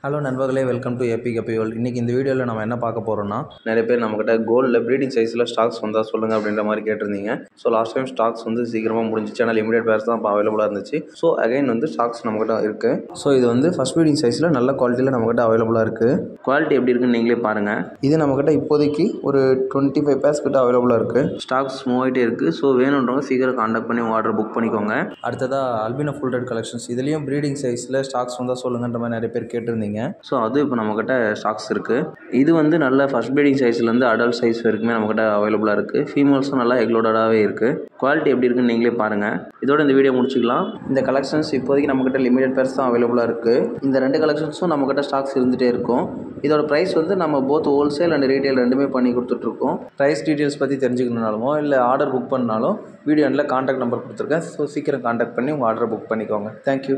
Hello நண்பர்களே, welcome to AB கப்பி world. இன்றைக்கி இந்த வீடியோவில் நம்ம என்ன பார்க்க போகிறோம்னா, நிறைய பேர் நம்மக்கிட்ட கோல்டில் ப்ரீடிங் சைஸில் ஸ்டாக்ஸ் வந்தால் சொல்லுங்கள் அப்படின்ற மாதிரி கேட்டிருந்தீங்க. ஸோ லாஸ்ட் டைம் ஸ்டாக்ஸ் வந்து சீக்கிரமாக முடிஞ்சிச்சு, ஆனால் லிமிடெட் பேர்ஸ் தான் இப்போ அவைலபிளாக இருந்துச்சு. ஸோ அகைன் வந்து ஸ்டாக்ஸ் நம்மக்கிட்ட இருக்குது. ஸோ இது வந்து ஃபஸ்ட் ப்ரீடிங் சைஸில் நல்ல குவாலிட்டியில் நம்மக்கிட்ட அவைலபிளாக இருக்குது. குவாலிட்டி எப்படி இருக்குன்னு நீங்களே பாருங்கள். இது நம்மக்கிட்ட இப்போதைக்கு ஒரு 25 பேர்ஸ் கிட்ட அவைலபிளாக இருக்குது. ஸ்டாக்ஸ் மூவ் ஆகிட்டே இருக்குது. ஸோ வேணுன்றவங்க சீக்கிரம் கான்டாக்ட் பண்ணி உங்கள் ஆர்டர் புக் பண்ணிக்கோங்க. அடுத்ததாக அல்பினோ ஃபுல் ரெட் கலெக்ஷன்ஸ், இதுலேயும் ப்ரீடிங் சைஸில் ஸ்டாக்ஸ் வந்தால் சொல்லுங்கன்ற மாதிரி நிறைய பேர் கேட்டிருந்தீங்க. ஸோ அது இப்போ நம்மக்கிட்ட ஸ்டாக்ஸ் இருக்குது. இது வந்து நல்ல ஃபஸ்ட் ப்ரீடிங் சைஸ்லேருந்து அடல்ட் சைஸ் வரைக்குமே நம்மக்கிட்ட அவைலபிளாக இருக்குது. ஃபீமேல்ஸும் நல்லா எக்லோடடாகவே இருக்குது. குவாலிட்டி எப்படி இருக்குன்னு நீங்களே பாருங்கள். இதோட இந்த வீடியோ முடிச்சுக்கலாம். இந்த கலெக்ஷன்ஸ் இப்போதைக்கு நம்மக்கிட்ட லிமிடெட் பேர்ஸ் தான் அவைலபிளாக இருக்குது. இந்த 2 கலெக்ஷன்ஸும் நம்மக்கிட்ட ஸ்டாக்ஸ் இருந்துகிட்டே இருக்கும். இதோட ப்ரைஸ் வந்து நம்ம போத் ஹோல்சேல் அண்ட் ரீட்டைல் ரெண்டுமே பண்ணி கொடுத்துட்ருக்கோம். ப்ரைஸ் டீட்டெயில்ஸ் பற்றி தெரிஞ்சுக்கணுனாலும் இல்லை ஆர்டர் புக் பண்ணாலும் வீடியோ எண்டில் கான்டாக்ட் நம்பர் கொடுத்துருக்கேன். ஸோ சீக்கிரம் கான்டாக்ட் பண்ணி உங்கள் ஆர்டரை புக் பண்ணிக்கோங்க. தேங்க்யூ.